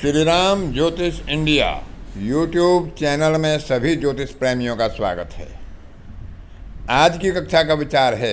श्री राम ज्योतिष India YouTube channel में सभी ज्योतिष प्रेमियों का स्वागत है। आज की कक्षा का विचार है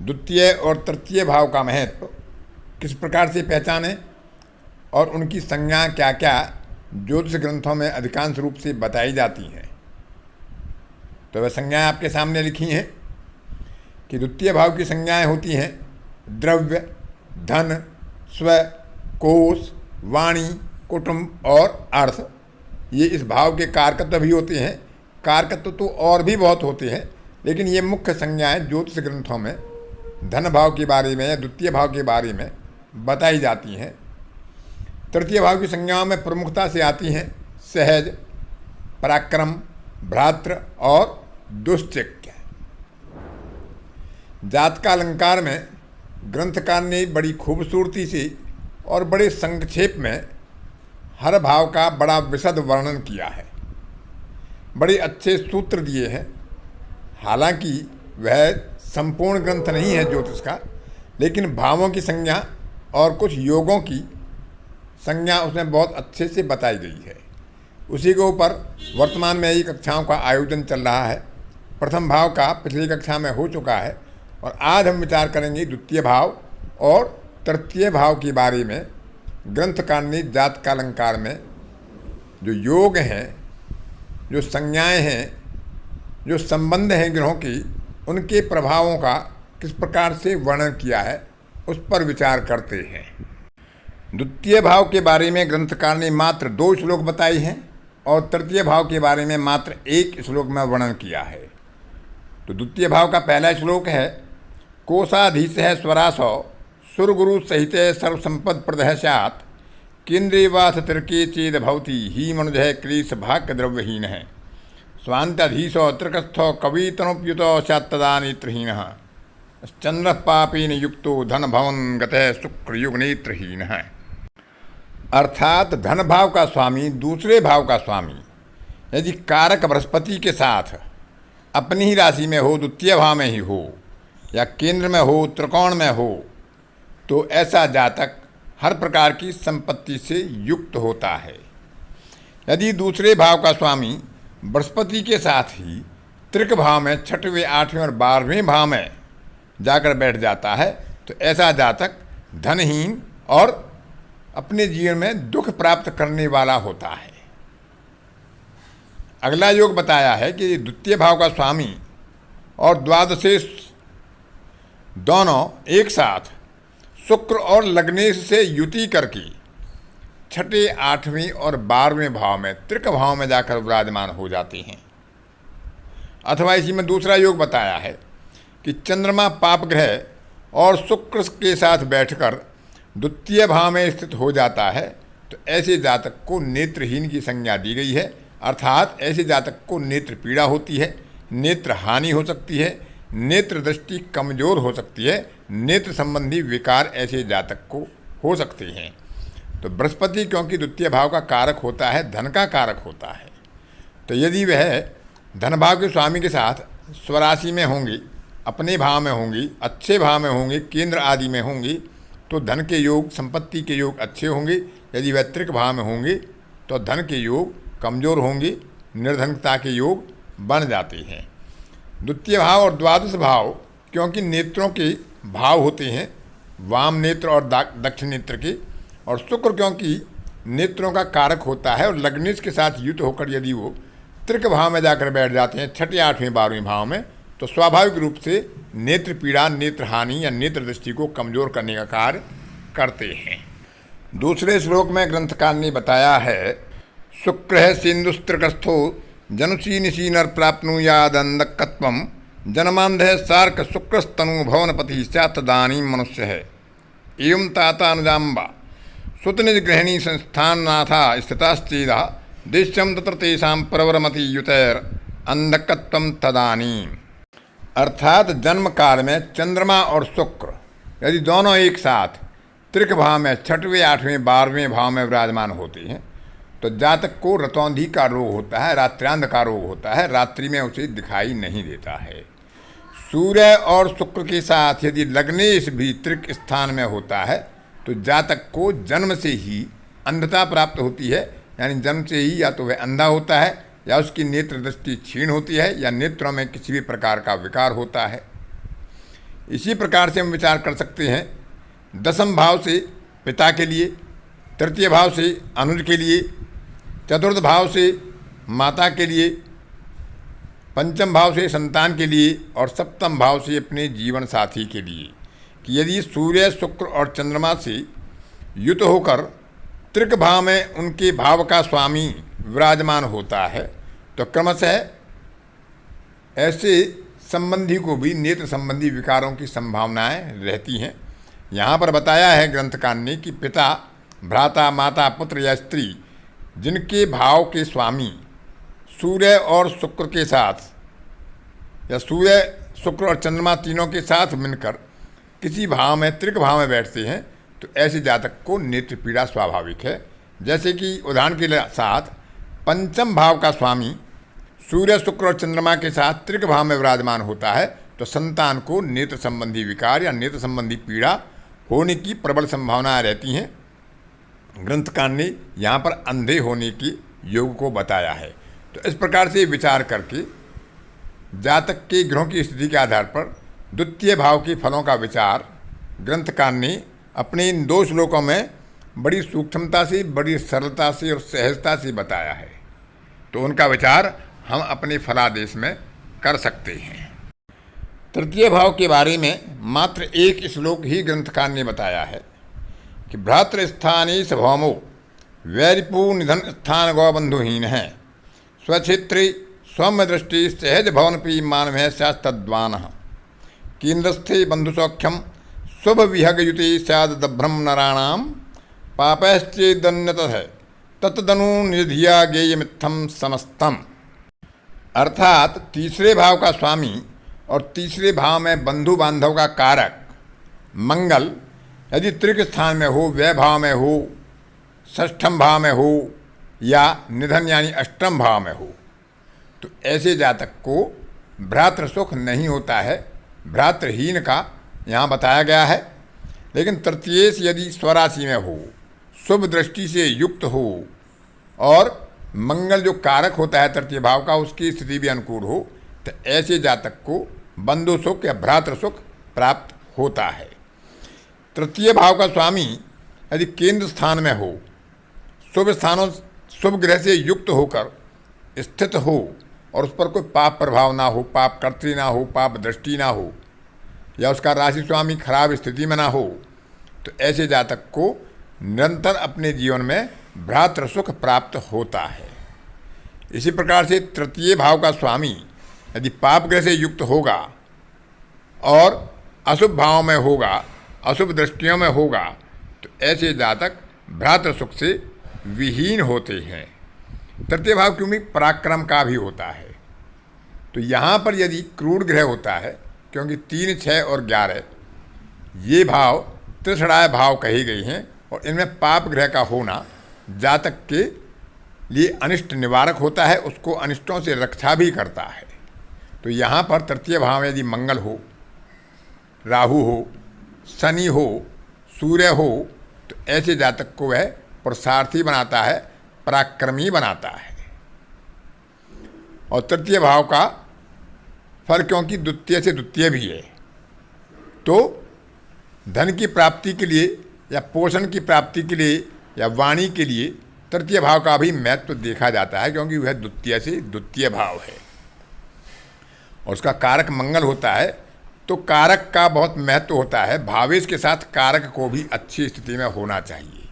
द्वितीय और तृतीय भाव का महत्व किस प्रकार से पहचानें और उनकी संज्ञा क्या क्या ज्योतिष ग्रंथों में अधिकांश रूप से बताई जाती हैं। तो वह संज्ञाएं आपके सामने लिखी हैं कि द्वितीय भाव की संज्ञाएं होती हैं द्रव्य, धन, स्व, कोश, वाणी, कुटुंब और अर्थ। ये इस भाव के कारकत्व भी होते हैं। कारकत्व तो और भी बहुत होते हैं, लेकिन ये मुख्य संज्ञाएं ज्योतिष ग्रंथों में धन भाव के बारे में या द्वितीय भाव के बारे में बताई जाती हैं। तृतीय भाव की संज्ञाओं में प्रमुखता से आती हैं सहज, पराक्रम, भ्रातृ और दुश्चक्य। जात का अलंकार में ग्रंथकार ने बड़ी खूबसूरती से और बड़े संक्षेप में हर भाव का बड़ा विशद वर्णन किया है। बड़े अच्छे सूत्र दिए हैं। हालांकि वह संपूर्ण ग्रंथ नहीं है ज्योतिष का, लेकिन भावों की संज्ञा और कुछ योगों की संज्ञा उसमें बहुत अच्छे से बताई गई है। उसी के ऊपर वर्तमान में ये कक्षाओं का आयोजन चल रहा है। प्रथम भाव का पिछली कक्षा में हो चुका है और आज हम विचार करेंगे द्वितीय भाव और तृतीय भाव के बारे में। ग्रंथकार ने जात का अलंकार में जो योग हैं, जो संज्ञाएं हैं, जो संबंध हैं ग्रहों की, उनके प्रभावों का किस प्रकार से वर्णन किया है उस पर विचार करते हैं। द्वितीय भाव के बारे में ग्रंथकार ने मात्र 2 श्लोक बताए हैं और तृतीय भाव के बारे में मात्र 1 श्लोक में वर्णन किया है। तो द्वितीय भाव का पहला श्लोक है कोशाधीश है स्वरासौ सुरगुरु सहित सर्वसंपद प्रदह स्यात् केन्द्रीवास तिरके चेद भवती ही मनुज क्लेश भाग्य द्रव्यहीन है स्वांताधीशो त्रिकस्थो कवितनोप्युतो स्यात्तदा नेत्रहीन चंद्र पापेन युक्तो धन भवन गतः शुक्रयुग नेत्रहीन है। अर्थात धन भाव का स्वामी दूसरे भाव का स्वामी यदि कारक बृहस्पति के साथ अपनी ही राशि में हो, द्वितीय भाव में ही हो या केंद्र में हो, त्रिकोण में हो, तो ऐसा जातक हर प्रकार की संपत्ति से युक्त होता है। यदि दूसरे भाव का स्वामी बृहस्पति के साथ ही त्रिक भाव में 6वें, 8वें और 12वें भाव में जाकर बैठ जाता है तो ऐसा जातक धनहीन और अपने जीवन में दुख प्राप्त करने वाला होता है। अगला योग बताया है कि द्वितीय भाव का स्वामी और द्वादशेश दोनों एक साथ शुक्र और लग्नेश से युति करके 6वें, 8वें और 12वें भाव में त्रिक भाव में जाकर विराजमान हो जाते हैं। अथवा इसी में दूसरा योग बताया है कि चंद्रमा पाप ग्रह और शुक्र के साथ बैठकर द्वितीय भाव में स्थित हो जाता है तो ऐसे जातक को नेत्रहीन की संज्ञा दी गई है। अर्थात ऐसे जातक को नेत्र पीड़ा होती है, नेत्र हानि हो सकती है, नेत्र दृष्टि कमजोर हो सकती है, नेत्र संबंधी विकार ऐसे जातक को हो सकते हैं। तो बृहस्पति क्योंकि द्वितीय भाव का कारक होता है, धन का कारक होता है, तो यदि वह धन भाव के स्वामी के साथ स्वराशि में होंगी, अपने भाव में होंगी, अच्छे भाव में होंगी, केंद्र आदि में होंगी तो धन के योग, संपत्ति के योग अच्छे होंगे। यदि वह त्रिक भाव में होंगे तो धन के योग कमजोर होंगे, निर्धनता के योग बन जाते हैं। द्वितीय भाव और द्वादश भाव क्योंकि नेत्रों के भाव होते हैं, वाम नेत्र और दक्षिण नेत्र के, और शुक्र क्योंकि नेत्रों का कारक होता है और लग्नेश के साथ युत होकर यदि वो त्रिक भाव में जाकर बैठ जाते हैं 6वें, 8वें, 12वें भाव में तो स्वाभाविक रूप से नेत्र पीड़ा, नेत्र हानि या नेत्र दृष्टि को कमजोर करने का कार्य करते हैं। दूसरे श्लोक में ग्रंथकार ने बताया है शुक्र है सिंधुस्त्रकस्थो जनुषी निशीनर प्राप्नुयादंदकत्वम जन्मांध सार्क शुक्रस्तनु भवनपति स्यात्तदानी मनुष्य है एवं तातानुजाम्बा सुतनिज गृहिणी संस्थाननाथा स्थिताश्चेदा देश्यम तत्र तेषां प्रवरमति युतैर अंधकत्वम तदानीम। अर्थात जन्म काल में चंद्रमा और शुक्र यदि दोनों एक साथ त्रिक भाव में 6वें, 8वें, 12वें भाव में विराजमान होते हैं तो जातक को रतौंधी का रोग होता है, रात्र्यांध का रोग होता है, रात्रि में उसे दिखाई नहीं देता है। सूर्य और शुक्र के साथ यदि लग्नेश भी त्रिक स्थान में होता है तो जातक को जन्म से ही अंधता प्राप्त होती है, यानी जन्म से ही या तो वह अंधा होता है या उसकी नेत्र दृष्टि क्षीण होती है या नेत्रों में किसी भी प्रकार का विकार होता है। इसी प्रकार से हम विचार कर सकते हैं दसम भाव से पिता के लिए, तृतीय भाव से अनुज के लिए, चतुर्थ भाव से माता के लिए, पंचम भाव से संतान के लिए और सप्तम भाव से अपने जीवन साथी के लिए कि यदि सूर्य, शुक्र और चंद्रमा से युत होकर त्रिक भाव में उनके भाव का स्वामी विराजमान होता है तो क्रमशः ऐसे संबंधी को भी नेत्र संबंधी विकारों की संभावनाएं रहती हैं। यहाँ पर बताया है ग्रंथकार ने कि पिता, भ्राता, माता, पुत्र या स्त्री जिनके भाव के स्वामी सूर्य और शुक्र के साथ या सूर्य, शुक्र और चंद्रमा तीनों के साथ मिलकर किसी भाव में त्रिक भाव में बैठते हैं तो ऐसे जातक को नेत्र पीड़ा स्वाभाविक है। जैसे कि उदाहरण के साथ पंचम भाव का स्वामी सूर्य, शुक्र और चंद्रमा के साथ त्रिक भाव में विराजमान होता है तो संतान को नेत्र संबंधी विकार या नेत्र संबंधी पीड़ा होने की प्रबल संभावनाएं रहती हैं। ग्रंथकार ने यहाँ पर अंधे होने के योग को बताया है। तो इस प्रकार से विचार करके जातक के ग्रहों की स्थिति के आधार पर द्वितीय भाव के फलों का विचार ग्रंथकार ने अपने इन 2 श्लोकों में बड़ी सूक्ष्मता से, बड़ी सरलता से और सहजता से बताया है। तो उनका विचार हम अपने फलादेश में कर सकते हैं। तृतीय भाव के बारे में मात्र एक श्लोक ही ग्रंथकार ने बताया है कि भ्रातृस्थानी सभौमो वैरिपू निधन स्थान गौबंधुहीन है स्वक्षेत्रे सौम्य दृष्टि सहज भवनपी मानव सद्वान केन्द्रस्थे बंधुसौख्यम शुभ विहगयुते सैदभ्रम नराणाम पापश्चेदन्यत है तत्दनु निधिया गेयमित्थम समस्तम। अर्थात तीसरे भाव का स्वामी और तीसरे भाव में बंधु बांधव का कारक मंगल यदि त्रिक स्थान में हो, व्यय भाव में हो, षष्ठम भाव में हो या निधन यानी अष्टम भाव में हो तो ऐसे जातक को भ्रातृ सुख नहीं होता है। भ्रातृहीन का यहाँ बताया गया है। लेकिन तृतीयेश यदि स्वराशि में हो, शुभ दृष्टि से युक्त हो और मंगल जो कारक होता है तृतीय भाव का उसकी स्थिति भी अनुकूल हो तो ऐसे जातक को बंधु सुख या भ्रातृ सुख प्राप्त होता है। तृतीय भाव का स्वामी यदि केंद्र स्थान में हो, शुभ स्थानों, शुभ ग्रह से युक्त होकर स्थित हो और उस पर कोई पाप प्रभाव ना हो, पाप कर्त्री ना हो, पाप दृष्टि ना हो या उसका राशि स्वामी खराब स्थिति में ना हो तो ऐसे जातक को निरंतर अपने जीवन में भ्रातृ सुख प्राप्त होता है। इसी प्रकार से तृतीय भाव का स्वामी यदि पाप ग्रह से युक्त होगा और अशुभ भाव में होगा, अशुभ दृष्टियों में होगा तो ऐसे जातक भ्रातृ सुख से विहीन होते हैं। तृतीय भाव क्योंकि पराक्रम का भी होता है। तो यहाँ पर यदि क्रूर ग्रह होता है, क्योंकि 3, 6 और 11 ये भाव त्रिषणाय भाव कहे गए हैं और इनमें पाप ग्रह का होना जातक के लिए अनिष्ट निवारक होता है, उसको अनिष्टों से रक्षा भी करता है। तो यहाँ पर तृतीय भाव में यदि मंगल हो, राहु हो, शनि हो, सूर्य हो तो ऐसे जातक को वह पुरुषार्थी बनाता है, पराक्रमी बनाता है। और तृतीय भाव का फल क्योंकि द्वितीय से द्वितीय भी है तो धन की प्राप्ति के लिए या पोषण की प्राप्ति के लिए या वाणी के लिए तृतीय भाव का भी महत्व देखा जाता है, क्योंकि वह द्वितीय से द्वितीय भाव है और उसका कारक मंगल होता है। तो कारक का बहुत महत्व होता है। भावेश के साथ कारक को भी अच्छी स्थिति में होना चाहिए।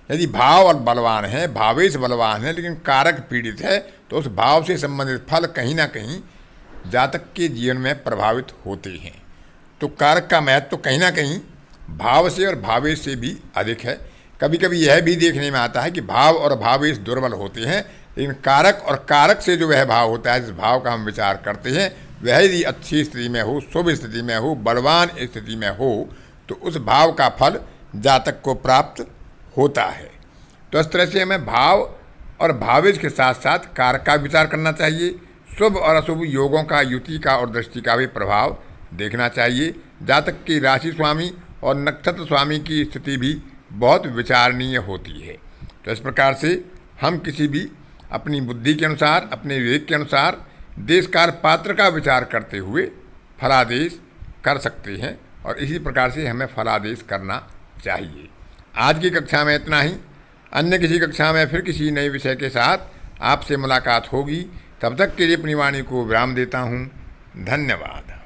यदि भाव और बलवान है, भावेश बलवान है लेकिन कारक पीड़ित है तो उस भाव से संबंधित फल कहीं ना कहीं जातक के जीवन में प्रभावित होते हैं। तो कारक का महत्व कहीं ना कहीं भाव से और भावेश से भी अधिक है। कभी कभी यह भी देखने में आता है कि भाव और भावेश दुर्बल होते हैं, लेकिन कारक और कारक से जो वह भाव होता है, जिस भाव का हम विचार करते हैं, वह यदि अच्छी स्थिति में हो, शुभ स्थिति में हो, बलवान स्थिति में हो तो उस भाव का फल जातक को प्राप्त होता है। तो इस तरह से हमें भाव और भावेश के साथ साथ कारक का विचार करना चाहिए। शुभ और अशुभ योगों का, युति का और दृष्टि का भी प्रभाव देखना चाहिए। जातक की राशि स्वामी और नक्षत्र स्वामी की स्थिति भी बहुत विचारणीय होती है। तो इस प्रकार से हम किसी भी अपनी बुद्धि के अनुसार, अपने विवेक के अनुसार देश काल पात्र का विचार करते हुए फलादेश कर सकते हैं और इसी प्रकार से हमें फलादेश करना चाहिए। आज की कक्षा में इतना ही। अन्य किसी कक्षा में फिर किसी नए विषय के साथ आपसे मुलाकात होगी। तब तक के लिए अपनी वाणी को विराम देता हूँ। धन्यवाद।